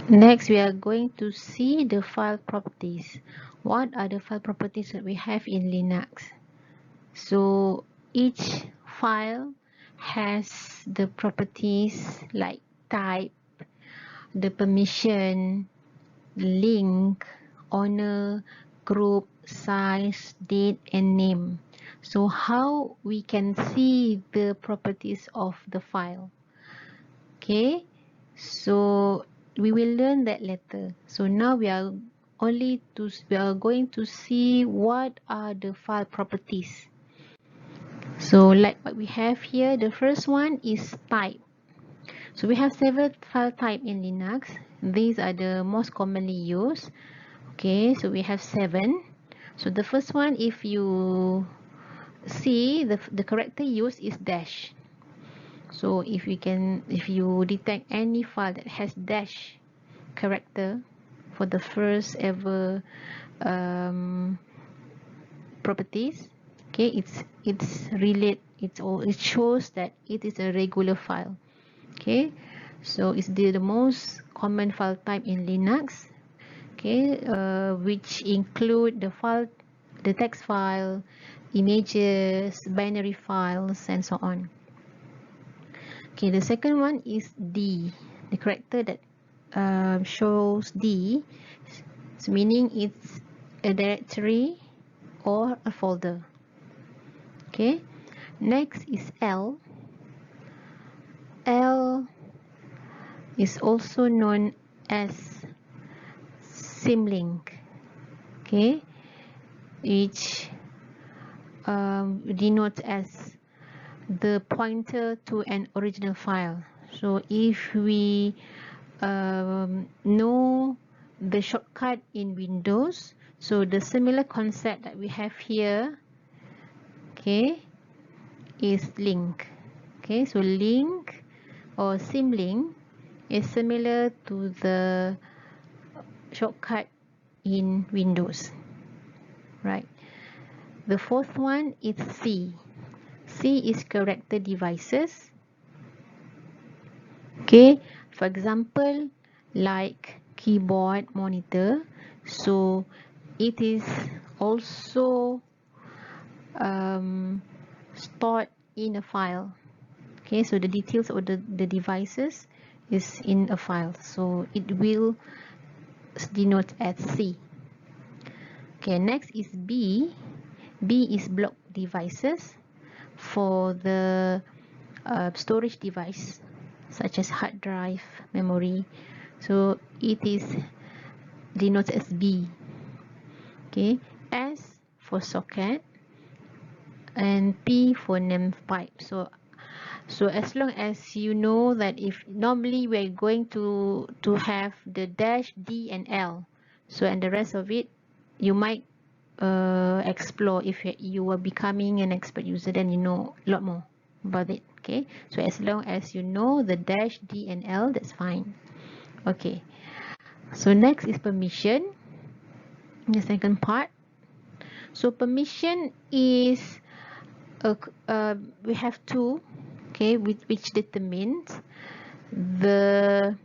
Next, we are going to see the file properties. What are the file properties that we have in Linux? So each file has the properties like type, the permission, link, owner, group, size, date, and name. So how we can see the properties of the file? Okay, so we will learn that later. So now we are going to see what are the file properties. So like what we have here, the first one is type. So we have several file type in Linux. These are the most commonly used. Okay, so we have 7. So the first one, if you see, the character used is dash. So if you detect any file that has dash character for the first ever properties, okay, it shows that it is a regular file. Okay, so it's the most common file type in Linux. Okay, which include the text file, images, binary files, and so on. Okay, the second one is D, the character that shows D, so meaning it's a directory or a folder. Okay, next is L. L is also known as symlink. Okay, which denotes as the pointer to an original file. So if we know the shortcut in Windows, so the similar concept that we have here, okay, is link. Okay, so link or symlink is similar to the shortcut in Windows, right? The fourth one is C. C is character devices. Okay, for example, like keyboard, monitor. So it is also stored in a file. Okay, so the details of the devices is in a file, so it will denote as C. Okay, next is B. B is block devices for the storage device such as hard drive, memory. So it is denoted as B. Okay, S for socket and P for name pipe. So as long as you know that if normally we're going to have the dash, D, and L. So and the rest of it, you might explore if you are becoming an expert user, then you know a lot more about it. Okay, so as long as you know the dash, D, and L, that's fine. Okay, so next is permission, the second part. So permission is we have two, okay, which determines the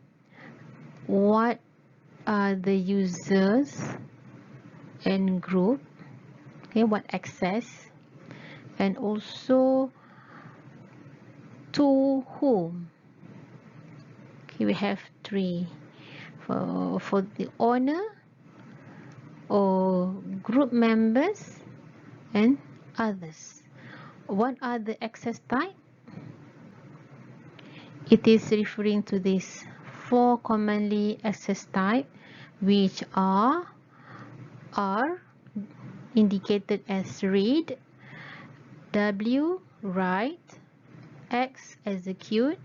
what are the users and group, okay, what access, and also to whom. Okay, we have 3 for the owner or group members and others. What are the access type? It is referring to these 4 commonly accessed type, which are indicated as read, W write, X execute,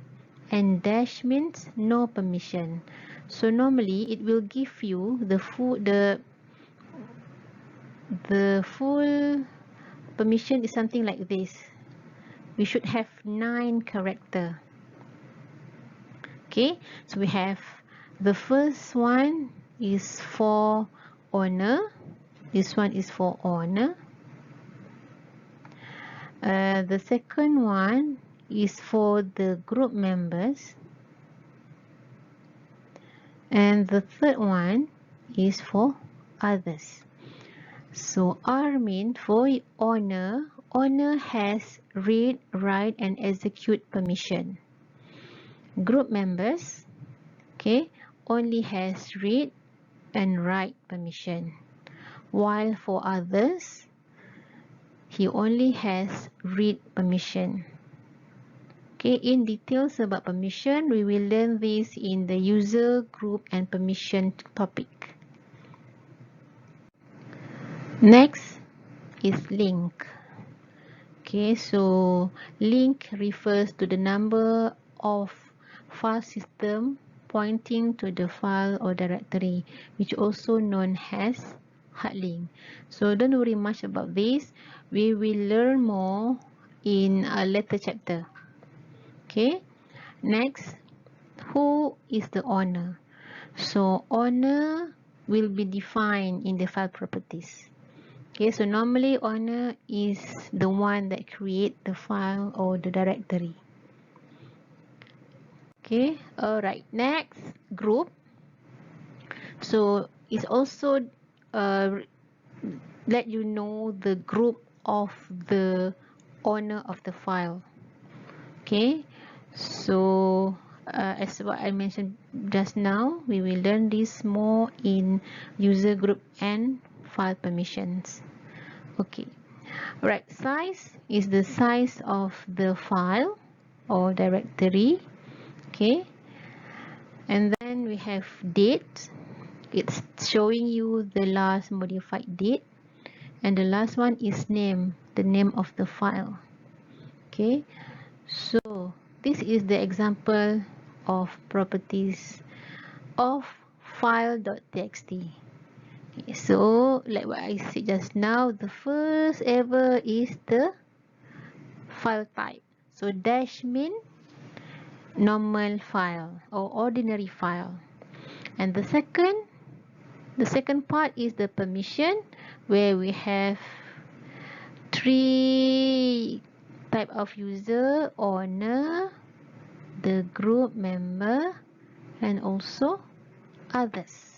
and dash means no permission. So normally it will give you the full permission is something like this. We should have 9 character. Okay, so we have the first one is for owner. This one is for owner. The second one is for the group members. And the third one is for others. So R means for owner. Owner has read, write, and execute permission. Group members, okay, only has read and write permission. While for others, he only has read permission. Okay, in details about permission, we will learn this in the user, group, and permission topic. Next is link. Okay, so link refers to the number of file system pointing to the file or directory, which also known as hard link. So don't worry much about this. We will learn more in a later chapter. Okay, next, who is the owner? So owner will be defined in the file properties. Okay, so normally owner is the one that create the file or the directory. Okay, alright, next, group. So it's also let you know the group of the owner of the file. Okay, so as what I mentioned just now, we will learn this more in user group and file permissions. Okay, right, size is the size of the file or directory. Okay, and then we have date. It's showing you the last modified date, and the last one is name, the name of the file. Okay, so this is the example of properties of file.txt. Okay, so like what I said just now, the first ever is the file type. So dash mean normal file or ordinary file, and the second part is the permission, where we have three type of user: owner, the group member, and also others.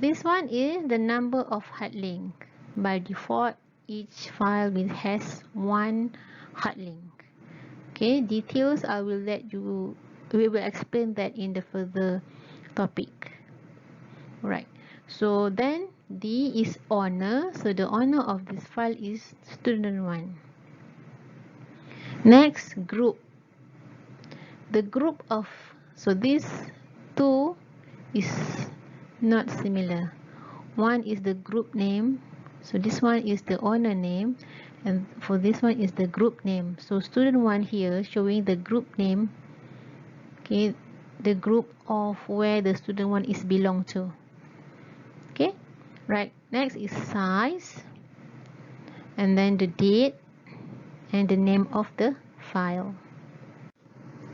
This one is the number of hard link. By default, each file has one hard link. Okay, details I will we will explain that in the further topic. Right, so then D is owner, so the owner of this file is student1. Next, group. The group of, so these two is not similar. One is the group name, so this one is the owner name, and for this one is the group name. So student1 here showing the group name, okay, the group of where the student1 is belong to. Okay, right, next is size, and then the date and the name of the file.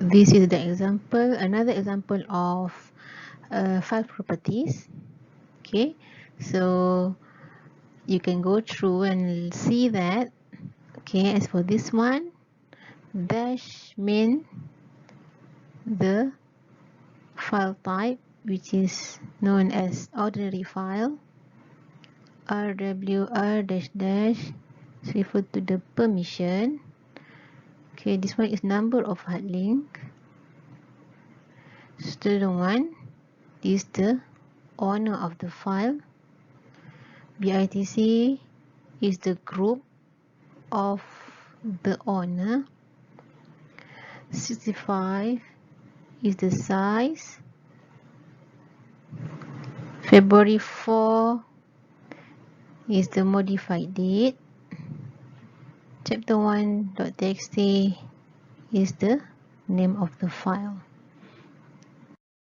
This is the example, another example of file properties. Okay, so you can go through and see that. Okay, as for this one, dash mean the file type, which is known as ordinary file. RWR dash dash refer to the permission. Okay, this one is number of hard link. Student1 is the owner of the file. BITC is the group of the owner. 65 is the size. February 4 is the modified date. Chapter1.txt is the name of the file.